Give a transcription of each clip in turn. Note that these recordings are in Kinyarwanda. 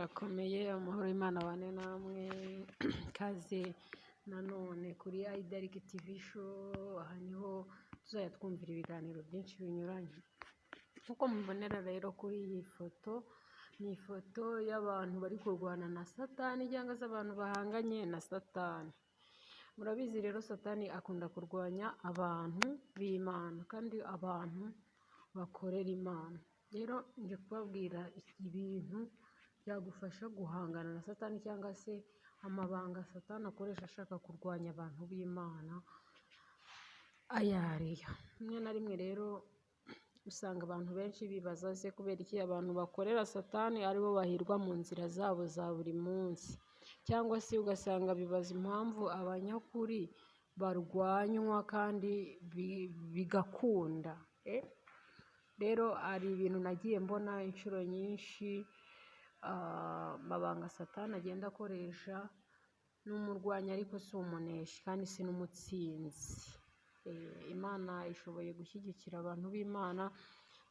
murakomeye amahoro y'Imana abane namwe kaze nanone kuri Idariki TV show. Aha niho tuzajya twumvira ibiganiro byinshi binyuranye. Nk'uko mubibonera rero kuri iyi foto, ni ifoto y'abantu bari kurwana na Satani cyangwa se abantu bahanganye na Satani. Murabizi rero Satani akunda kurwanya abantu b'Imana kandi abantu bakorera Imana. Rero nje kubabwira ibintu byagufasha guhangana na Satani cyangwa se amabanga Satani akoresha ashaka kurwanya abantu b'Imana ayariyo. Rimwe na rimwe rero usanga abantu benshi bibaza se kubera iki abantu bakorera Satani aribo bahirwa mu nzira zabo za buri munsi, cyangwa se ugasanga bibaza impamvu abanyakuri barwanywa kandi bigakunda. Rero hari ibintu nagiye mbona inshuro nyinshi, amabanga Satani agenda akoresha. N'umurwanyi ariko si umuneshi kandi si n'umutsinzi. Imana ishoboye gushyigikira abantu b'Imana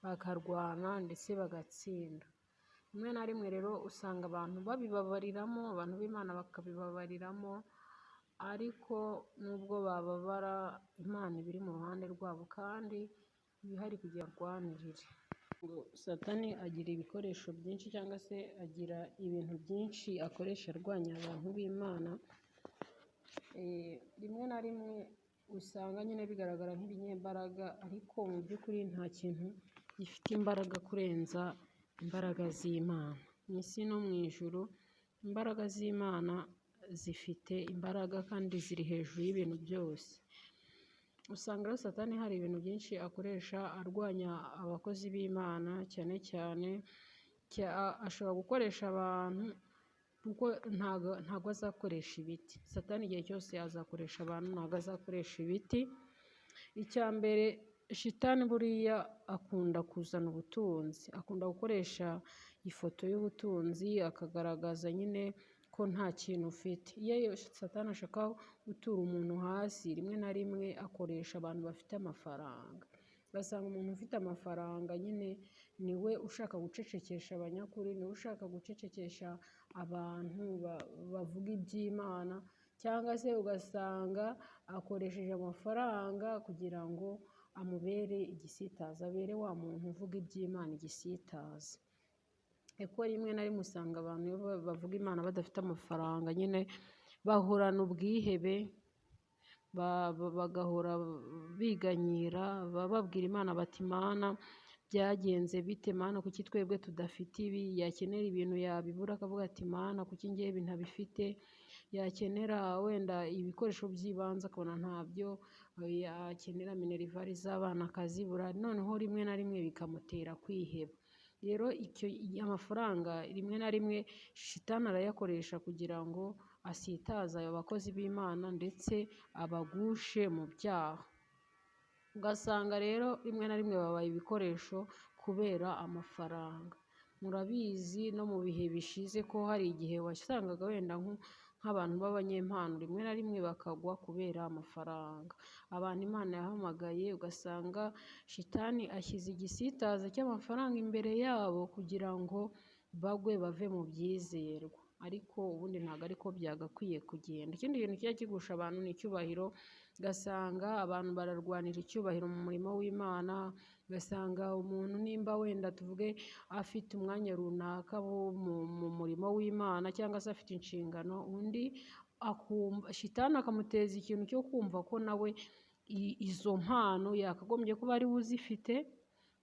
bakarwana ndetse bagatsinda. Rimwe na rimwe rero usanga abantu babibabariramo, abantu b'Imana bakabibabariramo, ariko nubwo bababara Imana iba iri mu ruhande rwabo kandi ibihari kugira barwanirire. Satani agira ibikoresho byinshi cyangwa se agira ibintu byinshi akoresha arwanya abantu b'Imana. Rimwe na rimwe usanga nyine bigaragara nk'ibinyembaraga, ariko mu by'ukuri nta kintu gifite imbaraga kurenza imbaraga z'Imana. Mu isi no mu ijuru imbaraga z'Imana zifite imbaraga kandi ziri hejuru y'ibintu byose. Usanga rero Satani hari ibintu byinshi akoresha arwanya abakozi b'Imana, cyane cyane ashobora gukoresha abantu, kuko ntago azakoresha ibiti. Satani igihe cyose azakoresha abantu, ntago azakoresha ibiti. Icya mbere, Shitani buriya akunda kuzana ubutunzi, akunda gukoresha ifoto y'ubutunzi akagaragaza nyine ko nta kintu ufite. Iyo Satani ashaka gutura umuntu hasi, rimwe na rimwe akoresha abantu bafite amafaranga. Ugasanga umuntu ufite amafaranga nyine niwe ushaka gucecekesha abanyakuri, niwe ushaka gucecekesha abantu bavuga iby'Imana, cyangwa se ugasanga akoresheje amafaranga kugira ngo amubere igisitaza, abere wa muntu uvuga iby'Imana igisitaza. Eko rimwe na rimwe usanga abantu iyo bavuga Imana badafite amafaranga nyine bahorana ubwihebe, bagahora biganyira, bababwira Imana bati Mana byagenze bite, Mana kuki twebwe tudafite ibi? Yakenera ibintu yabibura akavuga ati Mana kuki njye ibi ntabifite? Yakenera wenda ibikoresho by'ibanze akabona ntabyo, yakenera minerivare z'abana akazibura, noneho rimwe na rimwe bikamutera kwiheba. Rero amafaranga rimwe na rimwe Shitani arayakoresha kugira ngo asitaze abo bakozi b'Imana ndetse abagushe mu byaha. Ugasanga rero rimwe na rimwe babaye ibikoresho kubera amafaranga. Murabizi no mu bihe bishize ko hari igihe wasangaga wenda nk'abantu b'abanyempano rimwe na rimwe bakagwa kubera amafaranga. Abantu Imana yahamagaye ugasanga Shitani ashyize igisitaza cy'amafaranga imbere yabo kugira ngo bagwe bave mu byizerwa, ariko ubundi ntabwo ariko byagakwiye kugenda. Ikindi kintu kijya kigusha abantu ni icyubahiro. Ugasanga abantu bararwanira icyubahiro mu murimo w'Imana. Ugasanga umuntu nimba wenda tuvuge afite umwanya runaka mu murimo w'Imana cyangwa se afite inshingano, undi akumva Shitani akamuteza ikintu cyo kumva ko nawe izo mpano yakagombye kuba ari we uzifite,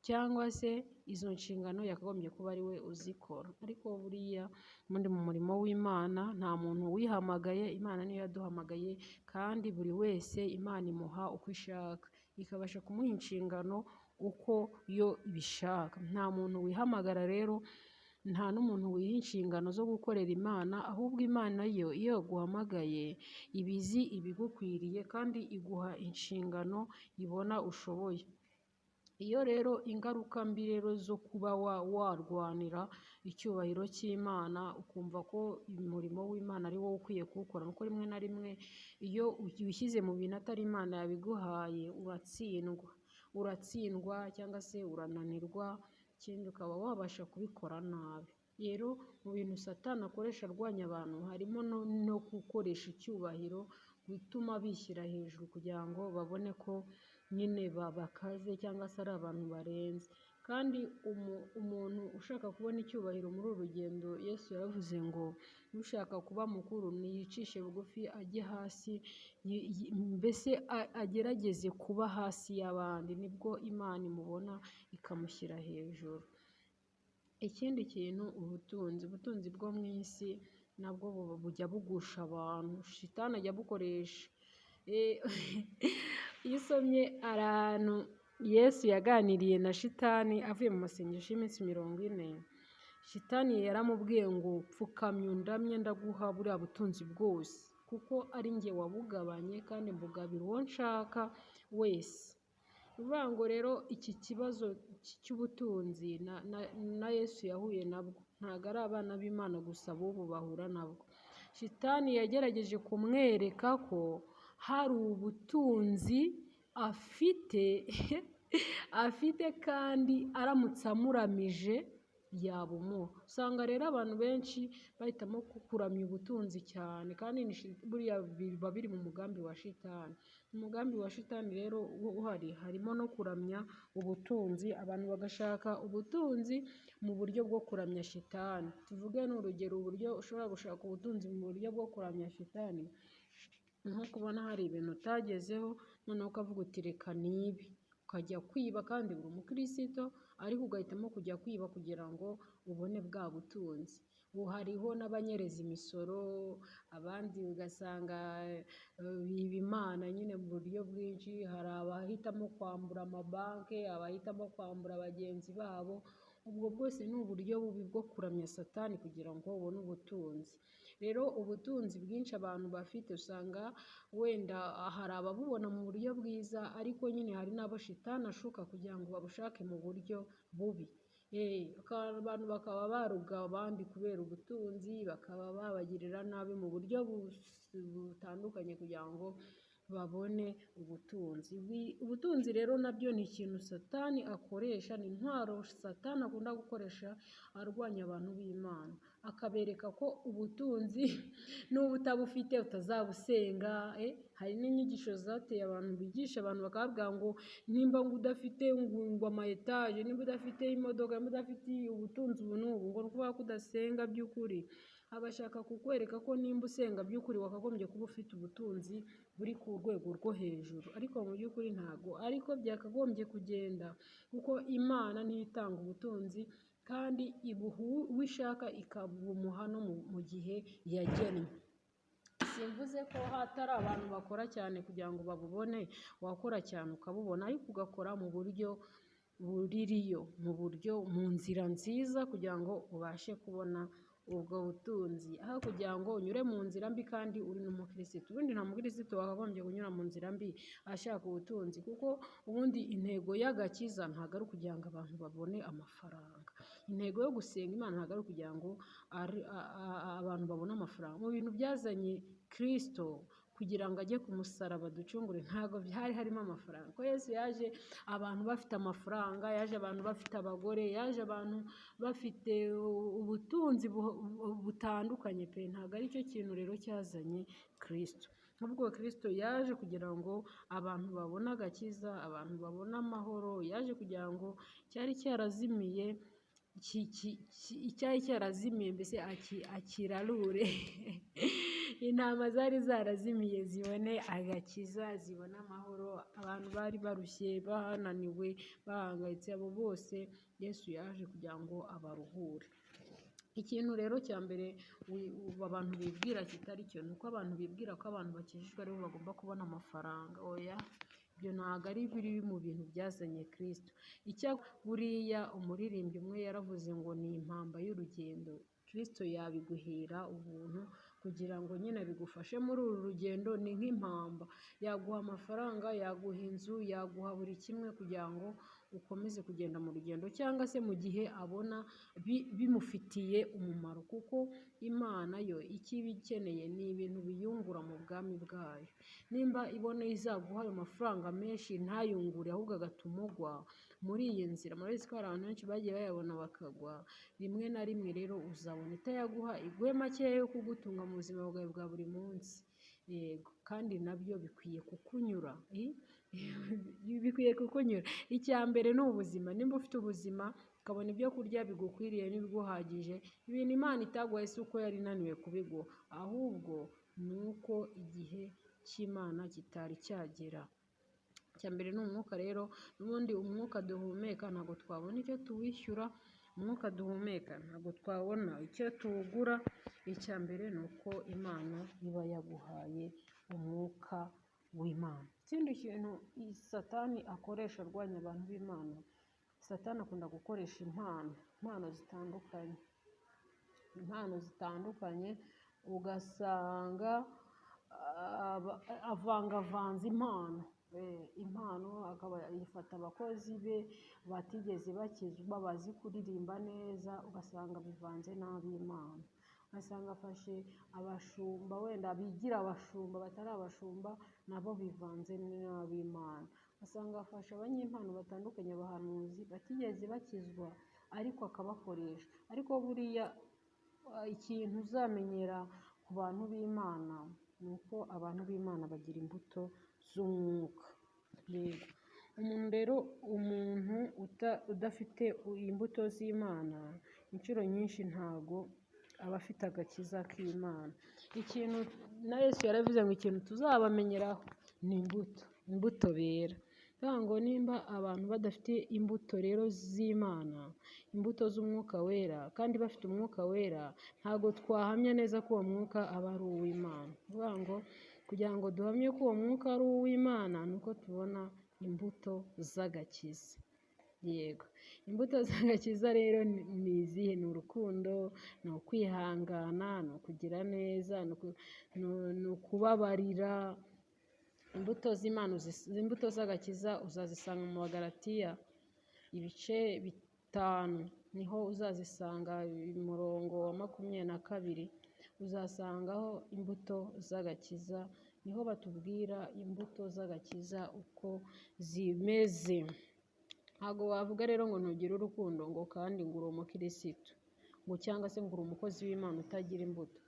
cyangwa se izo nshingano yakagombye kuba ari we uzikora. Ariko buriya ubundi mu murimo w'Imana nta muntu wihamagaye, Imana niyo yaduhamagaye, kandi buri wese Imana imuha uko ishaka, ikabasha kumuha inshingano uko yo ibishaka. Nta muntu wihamagara rero, nta n'umuntu wiha inshingano zo gukorera Imana, ahubwo Imana yo iyo yaguhamagaye iba izi ibigukwiriye kandi iguha inshingano ibona ushoboye. Iyo rero ingaruka mbi rero zo kuba warwanira icyubahiro cy'Imana ukumva ko umurimo w'Imana ari wowe ukwiye kuwukora, kuko rimwe na rimwe iyo wishyize mu bintu atari Imana yabiguhaye uratsindwa cyangwa se urananirwa, ikindi ukaba wabasha kubikora nabi. Rero mu bintu Satani akoresha arwanya abantu harimo no gukoresha icyubahiro, gutuma bishyira hejuru kugira ngo babone ko nyine bakaze cyangwa se ari abantu barenze. Kandi umuntu ushaka kubona icyubahiro muri uru rugendo, Yesu yaravuze ngo ushaka kuba mukuru niyicishe bugufi ajye hasi, mbese agerageze kuba hasi y'abandi, nibwo Imana imubona ikamushyira hejuru. Ikindi kintu, ubutunzi bwo mu isi nabwo bujya bugusha abantu, Shitani ajya bukoresha. Iyo usomye ahantu Yesu yaganiriye na Shitani avuye mu masengesho y'iminsi 40, Shitani yaramubwiye ngo pfukamye undamye ndaguha buriya butunzi bwose, kuko ari njye wabugabanye kandi mbugabira uwo nshaka wese. Uvuga ngo rero iki kibazo cy'ubutunzi na Yesu yahuye nabwo, ntabwo ari abana b'Imana gusa b'ubu bahura nabwo. Shitani yagerageje kumwereka ko hari ubutunzi afite kandi aramutse amuramije yabumuha. Usanga rero abantu benshi bahitamo kuramya ubutunzi cyane, kandi buriya biba biri mu mugambi wa Shitani. Umugambi wa Shitani rero uhari harimo no kuramya ubutunzi, abantu bagashaka ubutunzi mu buryo bwo kuramya Shitani. Tuvuge n'urugero, uburyo ushobora gushaka ubutunzi mu buryo bwo kuramya Shitani, nko kubona hari ibintu utagezeho noneho ukavuga uti reka nibe, ukajya kwiba kandi uri umukristo, ariko ugahitamo kujya kwiba kugira ngo ubone bwa butunzi. Hariho n'abanyereza imisoro, abandi ugasanga biba Imana nyine mu buryo bwinshi. Hari abahitamo kwambura amabanki, abahitamo kwambura bagenzi babo. Ubwo bwose ni uburyo bubi bwo kuramya Satani kugira ngo ubone ubutunzi. Rero ubutunzi bwinshi abantu bafite usanga wenda hari ababubona mu buryo bwiza, ariko nyine hari n'abo Shitani ashuka kugira ngo babushake mu buryo bubi. Abantu bakaba baruga abandi kubera ubutunzi, bakaba babagirira nabi mu buryo butandukanye kugira ngo babone ubutunzi. Ubutunzi rero nabyo ni ikintu Satani akoresha, ni intwaro Satani akunda gukoresha arwanya abantu b'Imana, akabereka ko ubutunzi n'uba utabufite utazabusenga. Hari n'inyigisho zateye abantu, bigisha abantu bakababwira ngo nimba ngo udafite ngo ama etaje, nimba udafite imodoka, nimba udafite ubutunzi ubu n'ubu, ngo nukuvuga ko udasenga by'ukuri. Abashaka kukwereka ko nimba usenga by'ukuri wakagombye kuba ufite ubutunzi buri ku rwego rwo hejuru, ariko mu by'ukuri ntabwo ariko byakagombye kugenda, kuko Imana niyo itanga ubutunzi kandi ibuha uwo ishaka ikabumuha no mu gihe yagennye. Simvuze ko hatari abantu bakora cyane kugira ngo babubone, wakora cyane ukabubona, ariko ugakora mu buryo buririyo, mu nzira nziza kugira ngo ubashe kubona ubwo butunzi, aho kugira ngo unyure mu nzira mbi kandi uri n'umukristo. Ubundi nta mukristo wakagombye kunyura mu nzira mbi ashaka ubutunzi, kuko ubundi intego y'agakiza ntabwo ari ukugira ngo abantu babone amafaranga. Intego yo gusenga Imana ntabwo ari ukugira ngo abantu babone amafaranga. Mu bintu byazanye Kristo kugira ngo ajye ku musaraba ducungure, ntabwo hari harimo amafaranga. Ko Yesu yaje abantu bafite amafaranga, yaje abantu bafite abagore, yaje abantu bafite ubutunzi butandukanye pe. Ntabwo ari cyo kintu rero cyazanye Kristo. Ahubwo Kristo yaje kugira ngo abantu babone agakiza, abantu babone amahoro. Yaje kugira ngo icyari cyarazimiye mbese akirarure. Intama zari zarazimiye zibone agakiza, zibone amahoro. Abantu bari barushye, bananiwe, bahangayitse, abo bose Yesu yaje kugira ngo abaruhure. Ikintu rero cya mbere abantu bibwira kitari cyo, ni uko abantu bibwira ko abantu bakijijwe aribo bagomba kubona amafaranga. Oya, ibyo ntabwo ari biri mu bintu byazanye Kristo. Buriya umuririmbyi umwe yaravuze ngo ni impamba y'urugendo. Kristo yabiguhera ubuntu kugira ngo nyine bigufashe muri uru rugendo. Ni nk'impamba, yaguha amafaranga, yaguha inzu, yaguha buri kimwe kugira ngo ukomeze kugenda mu rugendo, cyangwa se mu gihe abona bimufitiye umumaro, kuko Imana yo icyo iba ikeneye ni ibintu biyungura mu bwami bwayo. Nimba ibona izaguha ayo mafaranga menshi ntayungure, ahubwo agatuma ugwa, muri iyi nzira. Murabizi ko hari abantu benshi bagiye bayabona bakagwa, rimwe na rimwe rero uzabona itayaguha iguhe makeya yo kugutunga mu buzima bwawe bwa buri munsi. Yego, kandi nabyo bikwiye kukunyura. Bikwiye kukunyura. Icya mbere ni ubuzima. Nimba ufite ubuzima ukabona ibyo kurya bigukwiriye n'ibiguhagije, ibintu Imana itaguhaye si uko yari inaniwe kubiguha, ahubwo ni uko igihe cy'Imana kitari cyagera. Icya mbere ni umwuka rero, n'ubundi umwuka duhumeka ntabwo twabona icyo tuwishyura, umwuka duhumeka ntabwo twabona icyo tuwugura. Icya mbere ni uko Imana iba yaguhaye umwuka w'Imana. Ikindi kintu Satani akoresha arwanya abantu b'Imana, Satani akunda gukoresha impano zitandukanye, ugasanga avangavanze impano akaba yifata abakozi be batigeze bakizwa bazi kuririmba neza, ugasanga bivanze n'ab'Imana. Ugasanga afashe abashumba wenda bigira abashumba batari abashumba, nabo bivanze n'ab'Imana. Ugasanga afashe abanyempano batandukanye, abahanuzi batigeze bakizwa ariko akabakoresha. Ariko buriya ikintu uzamenyera ku bantu b'Imana ni uko abantu b'Imana bagira imbuto z'umwuka. Umuntu udafite imbuto z'Imana inshuro nyinshi ntago aba afite agakiza k'Imana. Ikintu na Yesu yaravuze ngo ikintu tuzabamenyeraho ni imbuto bera. Ngo nimba abantu badafite imbuto rero z'Imana, imbuto z'umwuka wera, kandi bafite umwuka wera, ntabwo twahamya neza ko uwo mwuka aba ari uw'Imana. Ngo kugira ngo duhamye ko uwo mwuka ari uw'Imana ni uko tubona imbuto z'agakiza. Yego, imbuto z'agakiza rero ni izihe? Ni urukundo, ni ukwihangana, ni ukugira neza, ni ukubabarira. Imbuto z'agakiza uzazisanga mu Bagalatiya ibice 5, niho uzazisanga umurongo wa 22, uzasangaho imbuto z'agakiza, niho batubwira imbuto z'agakiza uko zimeze. Ntabwo wavuga rero ngo ntugire urukundo ngo kandi ngo uri umukirisitu, ngo cyangwa se ngo uri umukozi w'Imana utagira imbuto,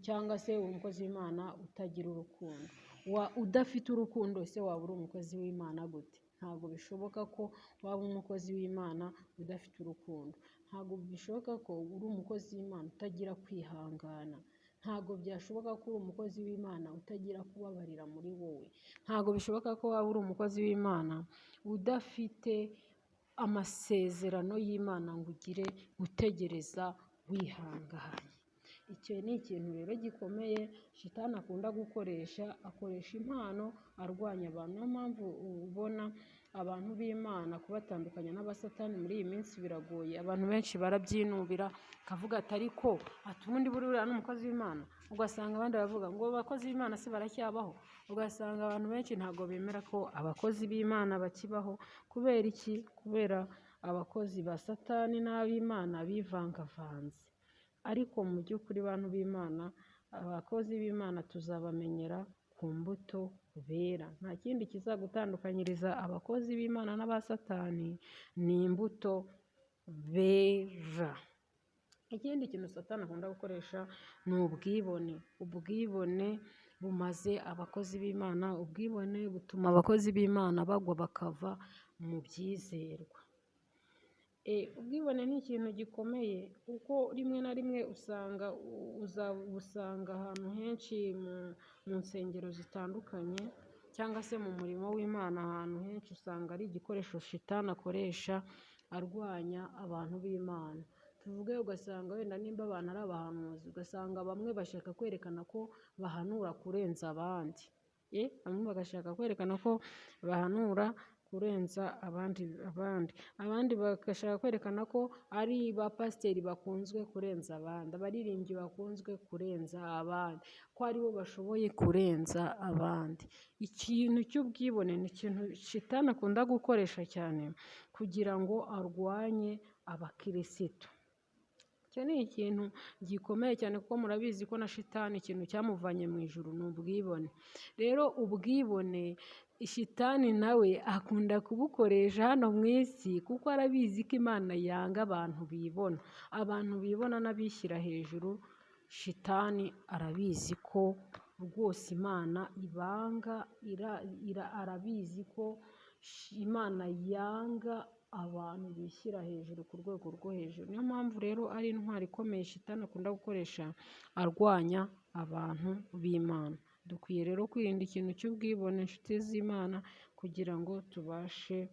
cyangwa se uri umukozi w'Imana utagira urukundo. Udafite urukundo ese waba uri umukozi w'Imana gute? Ntabwo bishoboka ko waba umukozi w'Imana udafite urukundo. Ntabwo bishoboka ko uri umukozi w'Imana utagira kwihangana. Ntabwo byashoboka ko uri umukozi w'Imana utagira kubabarira muri wowe. Ntabwo bishoboka ko waba uri umukozi w'Imana udafite amasezerano y'Imana ngo ugire gutegereza wihanganye. Icyo ni ikintu rero gikomeye Shitani akunda gukoresha, akoresha impano arwanya abantu. Niyo mpamvu ubona abantu b'Imana kubatandukanya n'abasatani muri iyi minsi biragoye. Abantu benshi barabyinubira, akavuga ati ariko ubundi buriya n'umukozi w'Imana. Ugasanga abandi baravuga ngo abakozi b'Imana se baracyabaho. Ugasanga abantu benshi ntabwo bemera ko abakozi b'Imana bakibaho. Kubera iki? Kubera abakozi ba Satani n'ab'Imana bivangavanze. Ariko mu by'ukuri bantu b'Imana, abakozi b'Imana tuzabamenyera ku mbuto bera. Nta kindi kizagutandukanyiriza abakozi b'Imana n'abasatani, ni imbuto bera. Ikindi kintu Satani akunda gukoresha ni ubwibone. Ubwibone bumaze abakozi b'Imana, ubwibone butuma abakozi b'Imana bagwa bakava mu byizerwa. Ubwibone ni ikintu gikomeye kuko rimwe na rimwe uzabusanga ahantu henshi mu nsengero zitandukanye, cyangwa se mu murimo w'Imana. Ahantu henshi usanga ari igikoresho Shitani akoresha arwanya abantu b'Imana. Tuvuge ugasanga wenda nimba abantu ari abahanuzi, ugasanga bamwe bashaka kwerekana ko bahanura kurenza abandi. Bamwe bagashaka kwerekana ko bahanura kurenza abandi bagashaka kwerekana ko ari ba pasiteri bakunzwe kurenza abandi, abaririmbyi bakunzwe kurenza abandi, ko aribo bashoboye kurenza abandi. Ikintu cy'ubwibone ni ikintu Shitani akunda gukoresha cyane kugira ngo arwanye abakirisitu. Icyo ni ikintu gikomeye cyane kuko murabizi ko na Shitani ikintu cyamuvanye mu ijuru ni ubwibone. Rero ubwibone shitani nawe akunda kubukoresha hano mu isi kuko arabizi ko Imana yanga abantu bibona. Abantu bibona n'abishyira hejuru, shitani arabizi ko rwose Imana ibanga, arabizi ko Imana yanga abantu bishyira hejuru ku rwego rwo hejuru. Niyo mpamvu rero ari intwari ikomeye shitani akunda gukoresha arwanya abantu b'Imana. Dukwiye rero kwirinda ikintu cy'ubwibone, inshuti z'Imana, kugira ngo tubashe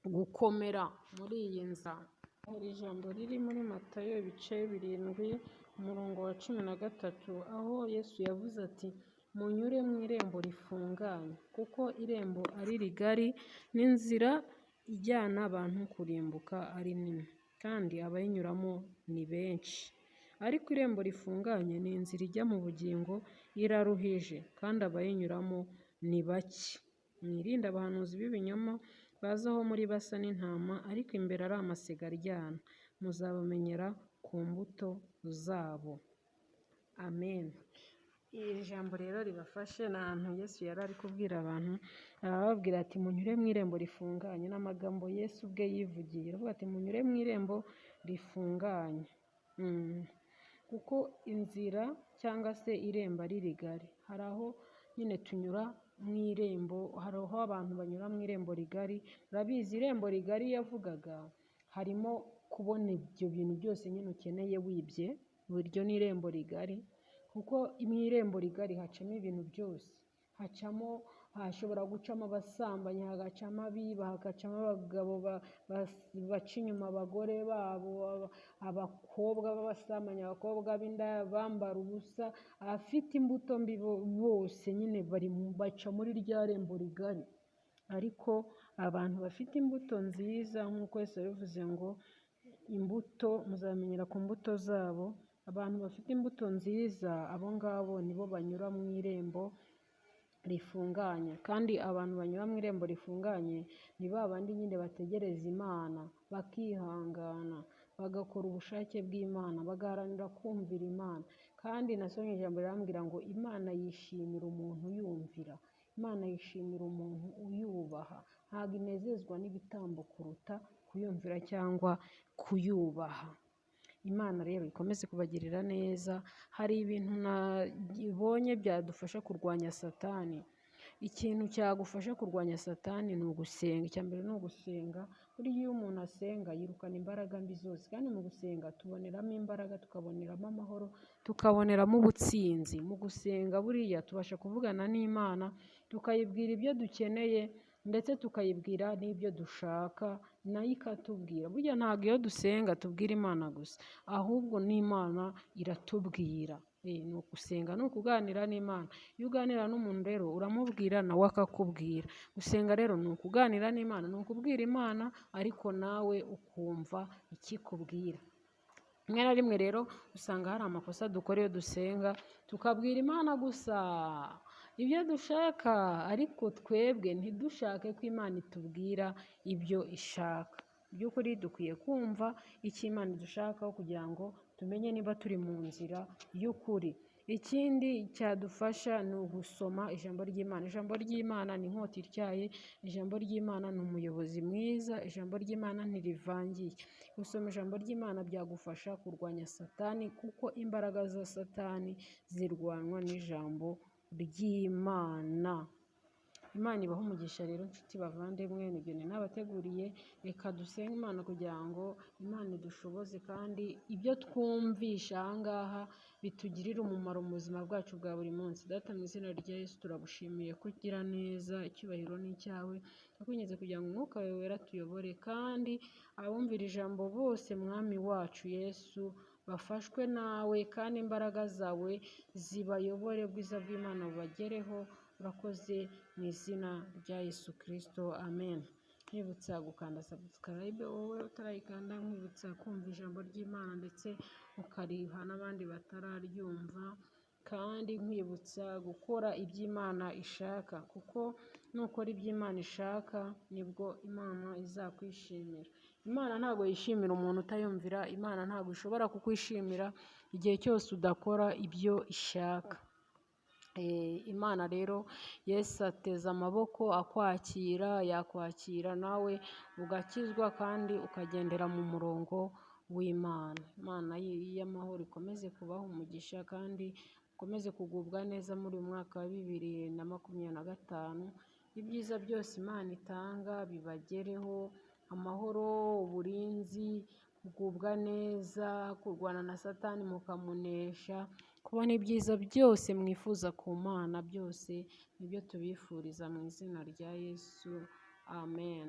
gukomera muri iyi nzira. Hari ijambo riri muri Matayo ibice 7 umurongo wa 13, aho Yesu yavuze ati munyure mu irembo rifunganye, kuko irembo ari rigari n'inzira ijyana abantu kurimbuka ari nini, kandi abayinyuramo ni benshi. Ariko irembo rifunganye ni inzira ijya mu bugingo iraruhije, kandi abayinyuramo ni bake. Mwirinde abahanuzi b'ibinyoma baza aho muri basa n'intama, ariko imbere ari amasega aryana. Muzabamenyera ku mbuto zabo. Amen. Iri jambo rero ribafashe. Ni ahantu Yesu yari ari kubwira abantu, arababwira ati munyure mu irembo rifunganye. N'amagambo Yesu ubwe yivugiye, aravuga ati munyure mu irembo rifunganye. Kuko inzira cyangwa se irembo ari rigari. Hari aho nyine tunyura mu irembo, hari aho abantu banyura mu irembo rigari. Urabizi irembo rigari yavugaga harimo kubona ibyo bintu byose nyine ukeneye wibye. Buryo ni irembo rigari, kuko mu irembo rigari hacamo ibintu byose. Hashobora gucamo abasambanyi, hagacamo abiba, hagacamo abagabo baca inyuma abagore babo, abakobwa b'abasambanyi, abakobwa b'indaya, bambara ubusa, abafite imbuto mbi bose nyine baca muri rya rembo rigari. Ariko abantu bafite imbuto nziza, nk'uko Yesu yabivuze ngo imbuto muzamenyera ku mbuto zabo. Abantu bafite imbuto nziza, abo ngabo nibo banyura mu irembo rifunganye. Kandi abantu banyura mu irembo rifunganye ni ba bandi nyine bategereza Imana, bakihangana, bagakora ubushake bw'Imana, bagaharanira kumvira Imana. Kandi nasomye ijambo rirambwira ngo Imana yishimira umuntu uyumvira. Imana yishimira umuntu uyubaha. Ntabwo inezezwa n'ibitambo kuruta kuyumvira cyangwa kuyubaha. Imana rero ikomeze kubagirira neza. Hari ibintu nabonye byadufasha kurwanya Satani. Ikintu cyagufasha kurwanya Satani ni ugusenga. Icya mbere ni ugusenga. Buriya iyo umuntu asenga yirukana imbaraga mbi zose, kandi mu gusenga tuboneramo imbaraga, tukaboneramo amahoro, tukaboneramo ubutsinzi. Mu gusenga buriya tubasha kuvugana n'Imana, tukayibwira ibyo dukeneye, ndetse tukayibwira n'ibyo dushaka, nayo ikatubwira. Burya ntabwo iyo dusenga tubwira Imana gusa, ahubwo n'Imana iratubwira. Ni ugusenga, ni ukuganira n'Imana. Iyo uganira n'umuntu rero uramubwira, nawe akakubwira. Gusenga rero ni ukuganira n'Imana, ni ukubwira Imana, ariko nawe ukumva ikikubwira. Rimwe na rimwe rero usanga hari amakosa dukora iyo dusenga, tukabwira Imana gusa ibyo dushaka, ariko twebwe ntidushake ko Imana itubwira ibyo ishaka. By'ukuri dukwiye kumva icyo Imana idushakaho kugira ngo tumenye niba turi mu nzira y'ukuri. Ikindi cyadufasha ni ugusoma ijambo ry'Imana. Ijambo ry'Imana ni inkota ityaye, ijambo ry'Imana ni umuyobozi mwiza, ijambo ry'Imana ntirivangiye. Gusoma ijambo ry'Imana byagufasha kurwanya Satani, kuko imbaraga za Satani zirwanwa n'ijambo ry'Imana. Imana ibahe umugisha rero nshuti bavandimwe, nibyo nabateguriye. Reka dusenge Imana kugira ngo Imana idushoboze, kandi ibyo twumvisha aha ngaha bitugirire umumaro mu buzima bwacu bwa buri munsi. Data, mu izina rya Yesu turagushimiye ko ugira neza, icyubahiro ni icyawe. Turakwinginze kugira ngo umwuka wawe wera tuyobore, kandi abumvira ijambo bose Mwami wacu Yesu bafashwe nawe, kandi imbaraga zawe zibayobore, ubwiza bw'Imana bubagereho. Urakoze mu izina rya Yesu Kristo, amen. Nkwibutsa gukanda subscribe wowe utarayikanda, nkwibutsa kumva ijambo ry'Imana ndetse ukariha n'abandi batararyumva, kandi nkwibutsa gukora iby'Imana ishaka, kuko nukora iby'Imana ishaka nibwo Imana izakwishimira. Imana ntabwo yishimira umuntu utayumvira. Imana ntabwo ishobora kukwishimira igihe cyose udakora ibyo ishaka. Imana rero Yesu ateze amaboko akwakira, yakwakira nawe ugakizwa kandi ukagendera mu murongo w'Imana. Imana y'amahoro ikomeze kubaha umugisha kandi ukomeze kugubwa neza muri uyu mwaka wa 2025. Ibyiza byose Imana itanga bibagereho, amahoro, uburinzi, kugubwa neza, kurwana na Satani mukamunesha, kubona ibyiza byose mwifuza ku Mana byose nibyo tubifuriza mu izina rya Yesu. Amen.